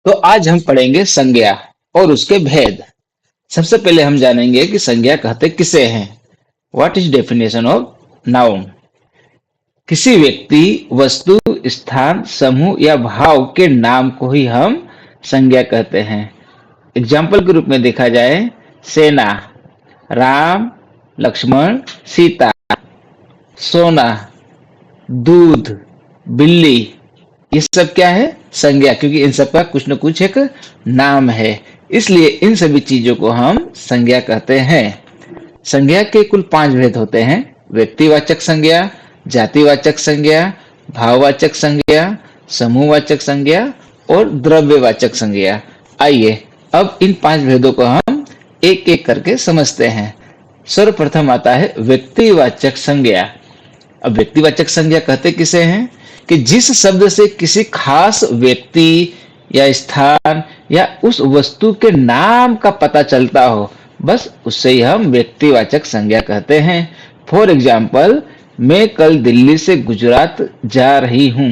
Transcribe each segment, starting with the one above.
तो आज हम पढ़ेंगे संज्ञा और उसके भेद। सबसे पहले हम जानेंगे कि संज्ञा कहते किसे हैं। What is definition of noun. किसी व्यक्ति, वस्तु, स्थान, समूह या भाव के नाम को ही हम संज्ञा कहते हैं। एग्जाम्पल के रूप में देखा जाए, सेना, राम, लक्ष्मण, सीता। सोना, दूध, बिल्ली, ये सब क्या है? संज्ञा, क्योंकि इन सब का कुछ न कुछ एक नाम है, इसलिए इन सभी चीजों को हम संज्ञा कहते हैं। संज्ञा के कुल 5 भेद होते हैं: व्यक्तिवाचक संज्ञा, जातिवाचक संज्ञा, भाववाचक संज्ञा, समूहवाचक संज्ञा और द्रव्यवाचक संज्ञा। आइए अब इन 5 भेदों को हम एक एक करके समझते हैं। सर्वप्रथम आता है व्यक्तिवाचक संज्ञा। अब व्यक्तिवाचक संज्ञा कहते किसे हैं? कि जिस शब्द से किसी खास व्यक्ति या स्थान या उस वस्तु के नाम का पता चलता हो, बस उससे ही हम व्यक्तिवाचक संज्ञा कहते हैं। फॉर एग्जाम्पल, मैं कल दिल्ली से गुजरात जा रही हूं।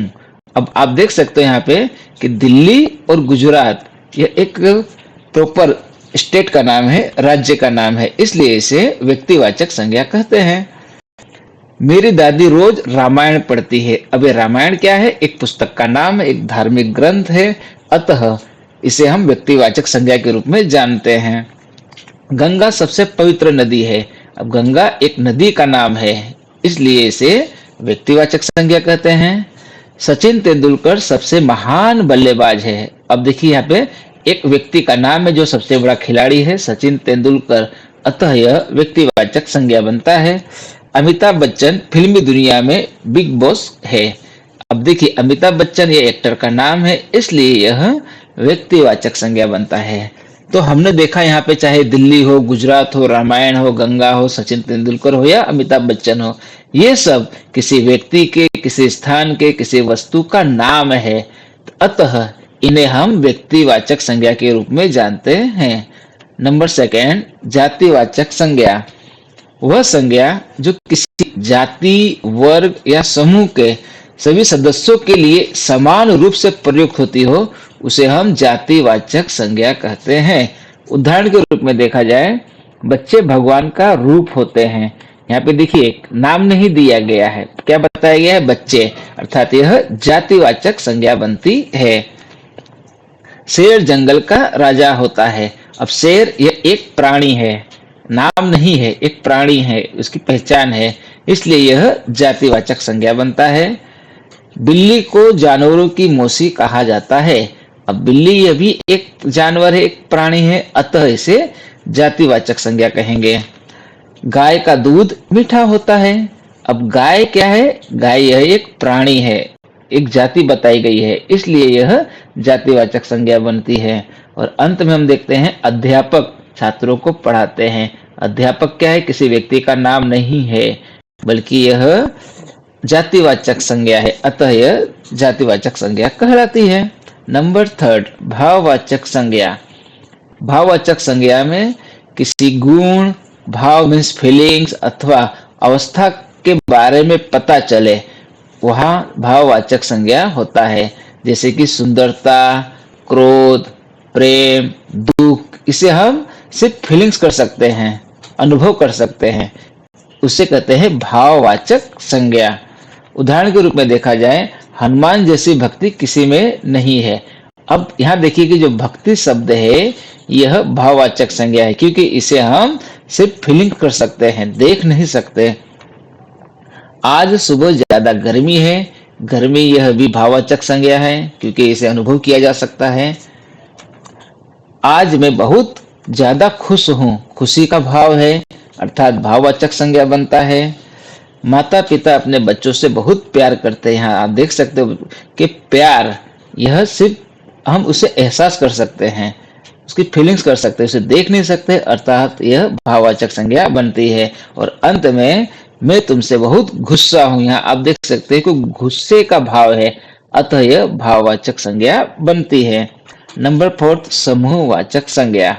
अब आप देख सकते हो यहाँ पे कि दिल्ली और गुजरात यह एक प्रॉपर स्टेट का नाम है, राज्य का नाम है, इसलिए इसे व्यक्तिवाचक संज्ञा कहते हैं। मेरी दादी रोज रामायण पढ़ती है। अब ये रामायण क्या है? एक पुस्तक का नाम है, एक धार्मिक ग्रंथ है, अतः इसे हम व्यक्तिवाचक संज्ञा के रूप में जानते हैं। गंगा सबसे पवित्र नदी है। अब गंगा एक नदी का नाम है, इसलिए इसे व्यक्तिवाचक संज्ञा कहते हैं। सचिन तेंदुलकर सबसे महान बल्लेबाज है। अब देखिए यहाँ पे एक व्यक्ति का नाम है जो सबसे बड़ा खिलाड़ी है, सचिन तेंदुलकर, अतः यह व्यक्तिवाचक संज्ञा बनता है। अमिताभ बच्चन फिल्मी दुनिया में बिग बॉस है। अब देखिए अमिताभ बच्चन ये एक्टर का नाम है, इसलिए यह व्यक्तिवाचक संज्ञा बनता है। तो हमने देखा यहाँ पे चाहे दिल्ली हो, गुजरात हो, रामायण हो, गंगा हो, सचिन तेंदुलकर हो या अमिताभ बच्चन हो, ये सब किसी व्यक्ति के, किसी स्थान के, किसी वस्तु का नाम है, अतः इन्हें हम व्यक्तिवाचक संज्ञा के रूप में जानते हैं। नंबर 2, जातिवाचक संज्ञा। वह संज्ञा जो किसी जाति, वर्ग या समूह के सभी सदस्यों के लिए समान रूप से प्रयुक्त होती हो, उसे हम जातिवाचक संज्ञा कहते हैं। उदाहरण के रूप में देखा जाए, बच्चे भगवान का रूप होते हैं। यहाँ पे देखिए नाम नहीं दिया गया है, क्या बताया गया है? बच्चे, अर्थात यह जातिवाचक संज्ञा बनती है। शेर जंगल का राजा होता है। अब शेर यह एक प्राणी है, नाम नहीं है, एक प्राणी है, उसकी पहचान है, इसलिए यह जातिवाचक संज्ञा बनता है। बिल्ली को जानवरों की मौसी कहा जाता है। अब बिल्ली यह भी एक जानवर है, एक प्राणी है, अतः इसे जातिवाचक संज्ञा कहेंगे। गाय का दूध मीठा होता है। अब गाय क्या है? गाय यह एक प्राणी है, एक जाति बताई गई है, इसलिए यह जातिवाचक संज्ञा बनती है। और अंत में हम देखते हैं अध्यापक छात्रों को पढ़ाते हैं। अध्यापक क्या है? किसी व्यक्ति का नाम नहीं है, बल्कि यह जातिवाचक संज्ञा है, अतः यह जातिवाचक संज्ञा कहलाती है। नंबर 3, भाववाचक संज्ञा। भाववाचक संज्ञा में किसी गुण, भाव मीन्स फीलिंग्स अथवा अवस्था के बारे में पता चले, वहां भाववाचक संज्ञा होता है। जैसे कि सुंदरता, क्रोध, प्रेम, दुख, इसे हम सिर्फ फीलिंग्स कर सकते हैं, अनुभव कर सकते हैं, उसे कहते हैं भाववाचक संज्ञा। उदाहरण के रूप में देखा जाए, हनुमान जैसी भक्ति किसी में नहीं है। अब यहाँ देखिए कि जो भक्ति शब्द है यह भाववाचक संज्ञा है, क्योंकि इसे हम सिर्फ फीलिंग कर सकते हैं, देख नहीं सकते। आज सुबह ज्यादा गर्मी है। गर्मी यह भी भाववाचक संज्ञा है, क्योंकि इसे अनुभव किया जा सकता है। आज मैं बहुत ज्यादा खुश हूँ, खुशी का भाव है, अर्थात भाववाचक संज्ञा बनता है। माता पिता अपने बच्चों से बहुत प्यार करते हैं। यहाँ आप देख सकते हो कि प्यार यह सिर्फ हम उसे एहसास कर सकते हैं, उसकी फीलिंग्स कर सकते हैं, उसे देख नहीं सकते, अर्थात यह भाववाचक संज्ञा बनती है। और अंत में मैं तुमसे बहुत गुस्सा हूं, यहाँ आप देख सकते हैं कि गुस्से का भाव है, अतः यह भाववाचक संज्ञा बनती है। नंबर 4, समूहवाचक संज्ञा।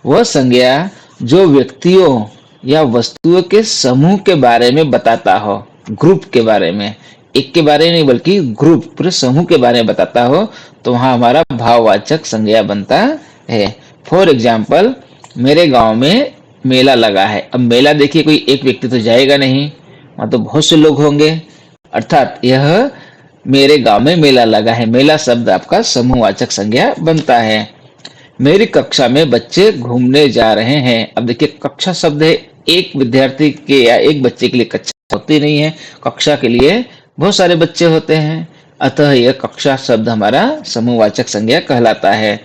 वह संज्ञा जो व्यक्तियों या वस्तुओं के समूह के बारे में बताता हो, ग्रुप के बारे में, एक के बारे में नहीं बल्कि ग्रुप, पूरे समूह के बारे में बताता हो, तो वहां हमारा भाववाचक संज्ञा बनता है। फॉर एग्जाम्पल, मेरे गांव में मेला लगा है। अब मेला देखिए, कोई एक व्यक्ति तो जाएगा नहीं, वहां तो बहुत से लोग होंगे, अर्थात यह मेरे गांव में मेला लगा है। मेला शब्द आपका समूहवाचक संज्ञा बनता है। मेरी कक्षा में बच्चे घूमने जा रहे हैं। अब देखिए, कक्षा शब्द है, एक विद्यार्थी के या एक बच्चे के लिए कक्षा होती नहीं है, कक्षा के लिए बहुत सारे बच्चे होते हैं, अतः यह कक्षा शब्द हमारा समूहवाचक संज्ञा कहलाता है।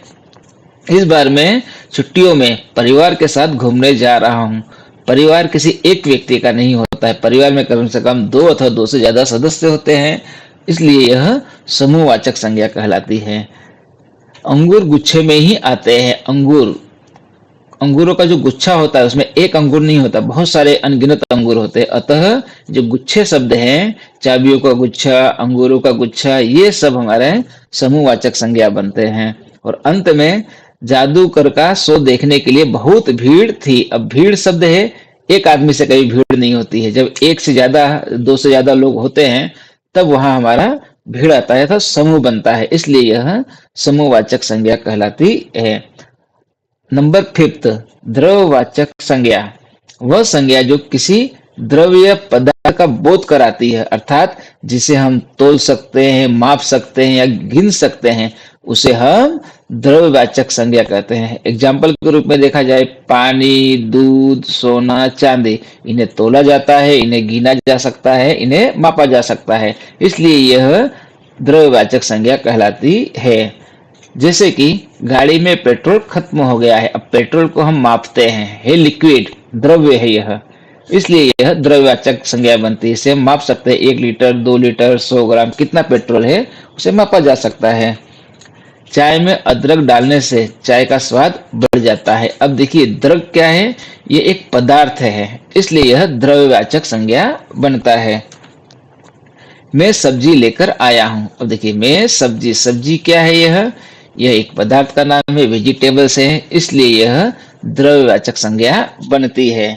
इस बार मैं छुट्टियों में परिवार के साथ घूमने जा रहा हूँ। परिवार किसी एक व्यक्ति का नहीं होता है, परिवार में कम से कम 2 अथवा 2 से ज्यादा सदस्य होते हैं, इसलिए यह समूहवाचक संज्ञा कहलाती है। अंगूर गुच्छे में ही आते हैं। अंगूरों का जो गुच्छा होता है उसमें एक अंगूर नहीं होता, बहुत सारे अनगिनत अंगूर होते हैं, अतः जो गुच्छे शब्द हैं, चाबियों का गुच्छा, अंगूरों का गुच्छा, ये सब हमारे समूहवाचक संज्ञा बनते हैं। और अंत में, जादूगर का शो देखने के लिए बहुत भीड़ थी। अब भीड़ शब्द है, एक आदमी से कभी भीड़ नहीं होती है, जब एक से ज्यादा 2 से ज्यादा लोग होते हैं तब वहां हमारा भीड़ आता है, तो समूह बनता है, इसलिए यह समूहवाचक संज्ञा कहलाती है। नंबर 5, द्रव्यवाचक संज्ञा। वह संज्ञा जो किसी द्रव्य पदार्थ का बोध कराती है, अर्थात जिसे हम तोल सकते हैं, माप सकते हैं या गिन सकते हैं, उसे हम द्रव्यवाचक संज्ञा कहते हैं। एग्जाम्पल के रूप में देखा जाए, पानी, दूध, सोना, चांदी, इन्हें तोला जाता है, इन्हें गिना जा सकता है, इन्हें मापा जा सकता है, इसलिए यह द्रव्यवाचक संज्ञा कहलाती है। जैसे कि गाड़ी में पेट्रोल खत्म हो गया है, अब पेट्रोल को हम मापते हैं, ये लिक्विड द्रव्य है यह, इसलिए यह द्रव्यवाचक संज्ञा बनती है। इसे हम माप सकते हैं, 1 लीटर, 2 लीटर, 100 ग्राम, कितना पेट्रोल है उसे मापा जा सकता है। चाय में अदरक डालने से चाय का स्वाद बढ़ जाता है। अब देखिए, अदरक क्या है, ये एक पदार्थ है, इसलिए यह द्रव्यवाचक संज्ञा बनता है। मैं सब्जी लेकर आया हूं। अब देखिए, मैं सब्जी क्या है, यह एक पदार्थ का नाम है, वेजिटेबल्स है, इसलिए यह द्रव्यवाचक संज्ञा बनती है।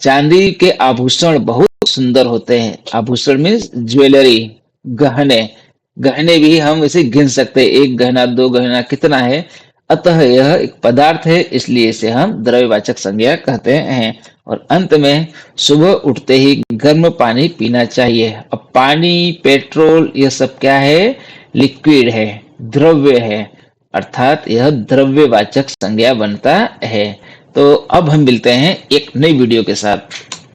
चांदी के आभूषण बहुत सुंदर होते हैं। आभूषण में ज्वेलरी, गहने, गहने भी हम इसे गिन सकते हैं, 1 गहना, 2 गहना, कितना है, अतः यह एक पदार्थ है, इसलिए इसे हम द्रव्यवाचक संज्ञा कहते हैं। और अंत में, सुबह उठते ही गर्म पानी पीना चाहिए। अब पानी, पेट्रोल, यह सब क्या है, लिक्विड है, द्रव्य है, अर्थात यह द्रव्यवाचक संज्ञा बनता है। तो अब हम मिलते हैं एक नई वीडियो के साथ।